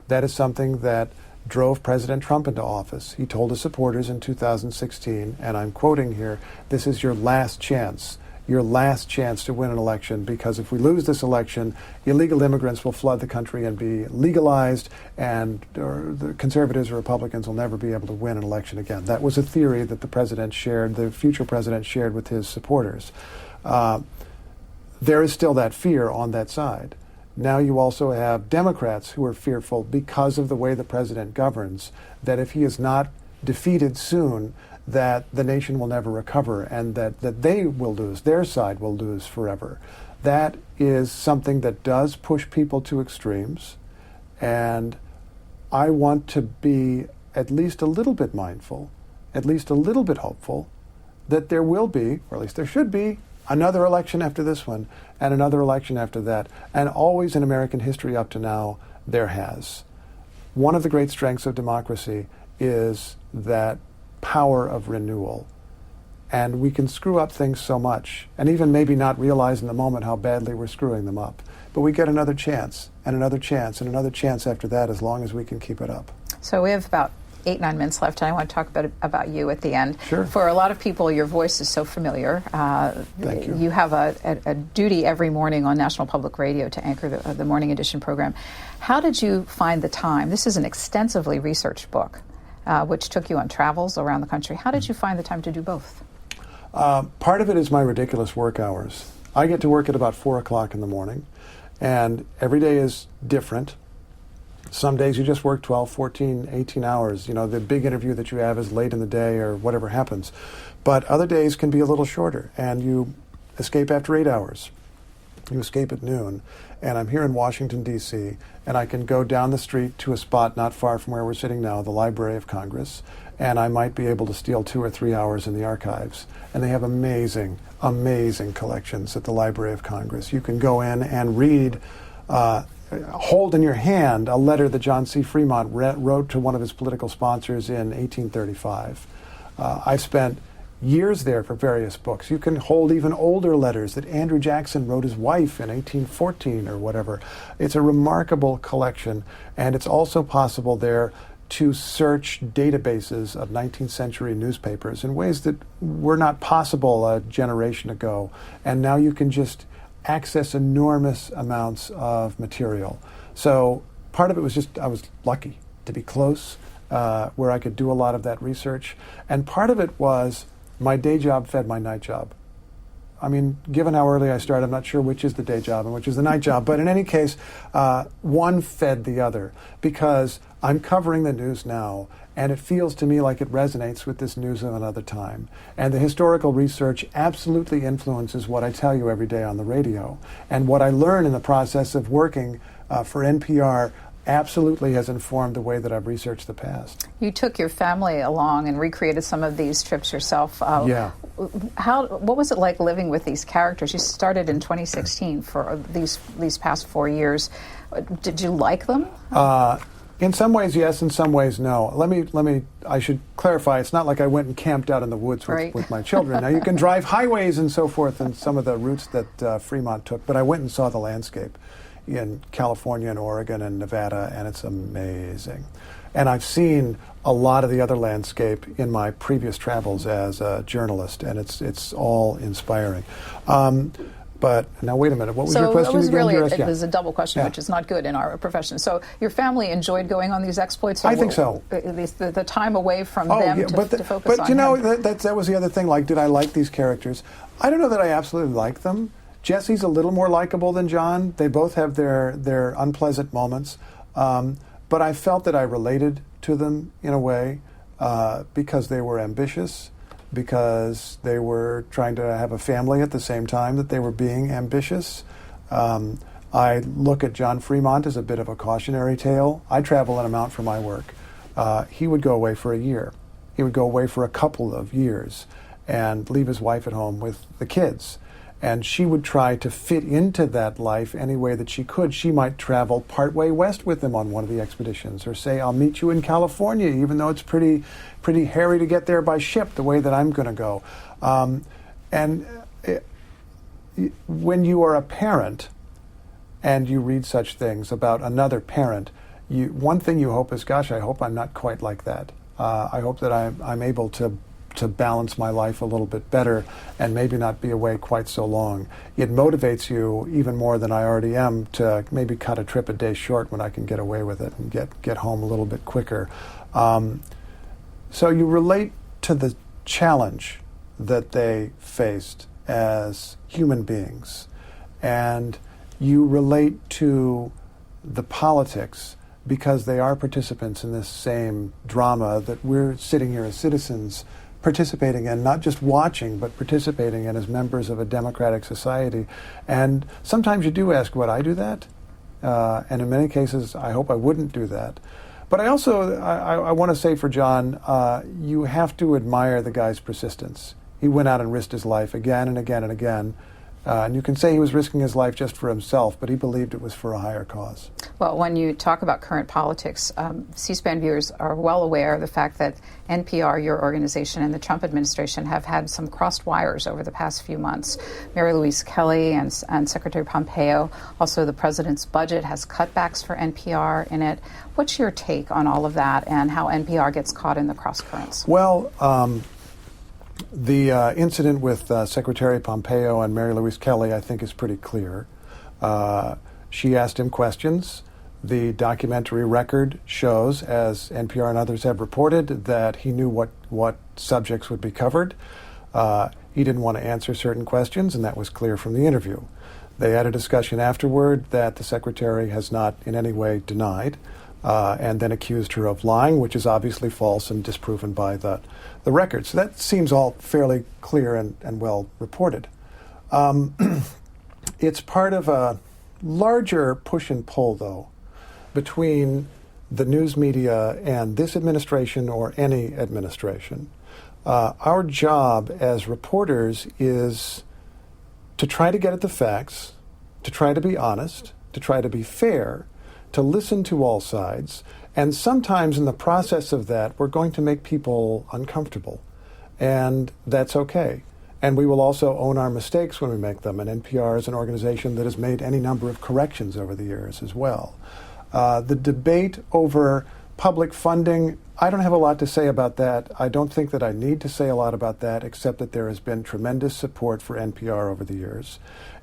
That is something that drove President Trump into office. He told his supporters in 2016, and I'm quoting here, this is your last chance to win an election, because if we lose this election, illegal immigrants will flood the country and be legalized, and the conservatives or Republicans will never be able to win an election again. That was a theory that the president shared, the future president shared with his supporters. There is still that fear on that side. Now you also have Democrats who are fearful because of the way the president governs, that if he is not defeated soon, that the nation will never recover, and that they will lose, their side will lose forever. That is something that does push people to extremes, and I want to be at least a little bit mindful, at least a little bit hopeful, that there will be, or at least there should be, another election after this one, and another election after that. And always in American history up to now, there has. One of the great strengths of democracy is that power of renewal. And we can screw up things so much, and even maybe not realize in the moment how badly we're screwing them up. But we get another chance, and another chance, and another chance after that, as long as we can keep it up. So we have about 8-9 minutes left, and I want to talk about you at the end. Sure. For a lot of people, your voice is so familiar. Thank you. You have a duty every morning on National Public Radio to anchor the Morning Edition program. How did you find the time? This is an extensively researched book, which took you on travels around the country. How did you find the time to do both? Part of it is my ridiculous work hours. I get to work at about 4 o'clock in the morning, and every day is different. Some days you just work 12, 14, 18 hours. You know, the big interview that you have is late in the day or whatever happens. But other days can be a little shorter, and you escape after 8 hours. You escape at noon, and I'm here in Washington, D.C., and I can go down the street to a spot not far from where we're sitting now, the Library of Congress, and I might be able to steal 2 or 3 hours in the archives. And they have amazing, amazing collections at the Library of Congress. You can go in and read, hold in your hand a letter that John C. Fremont wrote to one of his political sponsors in 1835. I spent years there for various books. You can hold even older letters that Andrew Jackson wrote his wife in 1814 or whatever. It's a remarkable collection, and it's also possible there to search databases of 19th century newspapers in ways that were not possible a generation ago. And now you can just access enormous amounts of material. So part of it was just, I was lucky to be close, where I could do a lot of that research. And part of it was my day job fed my night job. I mean, given how early I started, I'm not sure which is the day job and which is the night job. But in any case, one fed the other, because I'm covering the news now, and it feels to me like it resonates with this news of another time. And the historical research absolutely influences what I tell you every day on the radio. And what I learn in the process of working for NPR absolutely has informed the way that I've researched the past. You took your family along and recreated some of these trips yourself. Yeah. What was it like living with these characters? You started in 2016 for these past 4 years. Did you like them? In some ways, yes. In some ways, no. I should clarify. It's not like I went and camped out in the woods with my children. Now, you can drive highways and so forth and some of the routes that Fremont took, but I went and saw the landscape in California and Oregon and Nevada, and it's amazing. And I've seen a lot of the other landscape in my previous travels as a journalist, and it's all inspiring. But now, wait a minute. What was your question again? It was a double question, which is not good in our profession. So your family enjoyed going on these exploits? I think so. The time away from them to focus on But you know, him. that was the other thing. Like, did I like these characters? I don't know that I absolutely like them. Jesse's a little more likable than John. They both have their unpleasant moments. But I felt that I related to them in a way because they were ambitious, because they were trying to have a family at the same time that they were being ambitious. I look at John Fremont as a bit of a cautionary tale. I travel an amount for my work. He would go away for a year. He would go away for a couple of years and leave his wife at home with the kids. And she would try to fit into that life any way that she could. She might travel partway west with him on one of the expeditions, or say, I'll meet you in California, even though it's pretty hairy to get there by ship, the way that I'm going to go. When you are a parent and you read such things about another parent, one thing you hope is, gosh, I hope I'm not quite like that. I hope that I'm able to balance my life a little bit better and maybe not be away quite so long. It motivates you even more than I already am to maybe cut a trip a day short when I can get away with it and get home a little bit quicker. So you relate to the challenge that they faced as human beings, and you relate to the politics because they are participants in this same drama that we're sitting here as citizens participating in, not just watching, but participating in as members of a democratic society. And sometimes you do ask, would I do that? And in many cases, I hope I wouldn't do that. But I also, I want to say for John, you have to admire the guy's persistence. He went out and risked his life again and again and again. And you can say he was risking his life just for himself, but he believed it was for a higher cause. Well, when you talk about current politics, C-SPAN viewers are well aware of the fact that NPR, your organization, and the Trump administration have had some crossed wires over the past few months. Mary Louise Kelly and Secretary Pompeo, also the president's budget has cutbacks for NPR in it. What's your take on all of that and how NPR gets caught in the cross currents? Well, the incident with Secretary Pompeo and Mary Louise Kelly, I think, is pretty clear. She asked him questions. The documentary record shows, as NPR and others have reported, that he knew what subjects would be covered. He didn't want to answer certain questions, and that was clear from the interview. They had a discussion afterward that the secretary has not in any way denied, and then accused her of lying, which is obviously false and disproven by the record. So that seems all fairly clear and well reported. It's part of a larger push and pull, though, between the news media and this administration or any administration. Our job as reporters is to try to get at the facts, to try to be honest, to try to be fair, to listen to all sides, and sometimes in the process of that, we're going to make people uncomfortable, and that's okay. And we will also own our mistakes when we make them, and NPR is an organization that has made any number of corrections over the years as well. The debate over public funding, I don't have a lot to say about that. I don't think that I need to say a lot about that, except that there has been tremendous support for NPR over the years.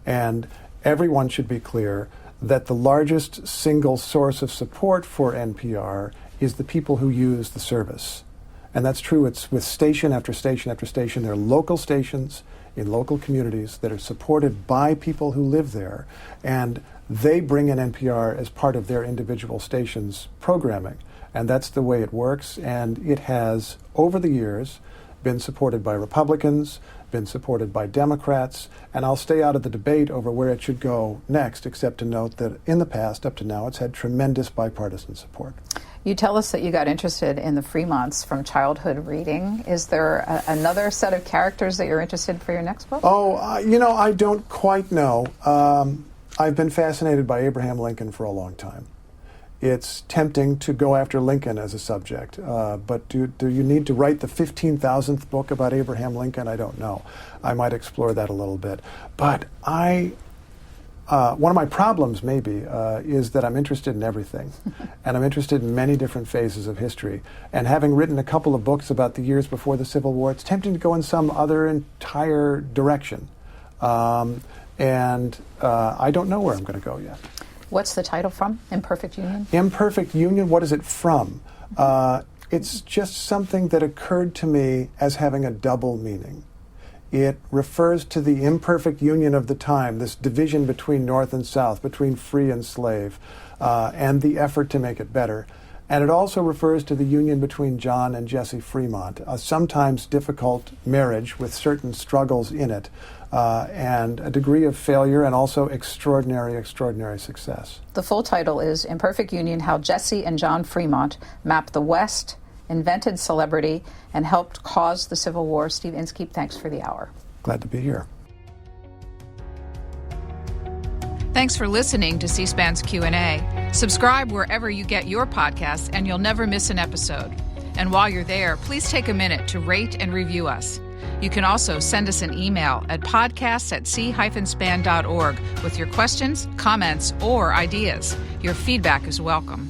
And everyone should be clear that the largest single source of support for NPR is the people who use the service. And that's true. It's with station after station after station. There are local stations in local communities that are supported by people who live there, and they bring in NPR as part of their individual station's programming. And that's the way it works, and it has, over the years, been supported by Republicans, been supported by Democrats, and I'll stay out of the debate over where it should go next, except to note that in the past, up to now, it's had tremendous bipartisan support. You tell us that you got interested in the Fremonts from childhood reading. Is there another set of characters that you're interested in for your next book? I don't quite know. I've been fascinated by Abraham Lincoln for a long time. It's tempting to go after Lincoln as a subject, but do you need to write the 15,000th book about Abraham Lincoln? I don't know. I might explore that a little bit. But one of my problems maybe is that I'm interested in everything, and I'm interested in many different phases of history. And having written a couple of books about the years before the Civil War, it's tempting to go in some other entire direction. And I don't know where I'm going to go yet. What's the title from? Imperfect Union? Imperfect Union, what is it from? It's just something that occurred to me as having a double meaning. It refers to the imperfect union of the time, this division between North and South, between free and slave, and the effort to make it better. And it also refers to the union between John and Jessie Fremont, a sometimes difficult marriage with certain struggles in it, and a degree of failure and also extraordinary, extraordinary success. The full title is Imperfect Union, How Jessie and John Fremont Mapped the West, Invented Celebrity, and Helped Cause the Civil War. Steve Inskeep, thanks for the hour. Glad to be here. Thanks for listening to C-SPAN's Q&A. Subscribe wherever you get your podcasts, and you'll never miss an episode. And while you're there, please take a minute to rate and review us. You can also send us an email at podcasts@c-span.org with your questions, comments, or ideas. Your feedback is welcome.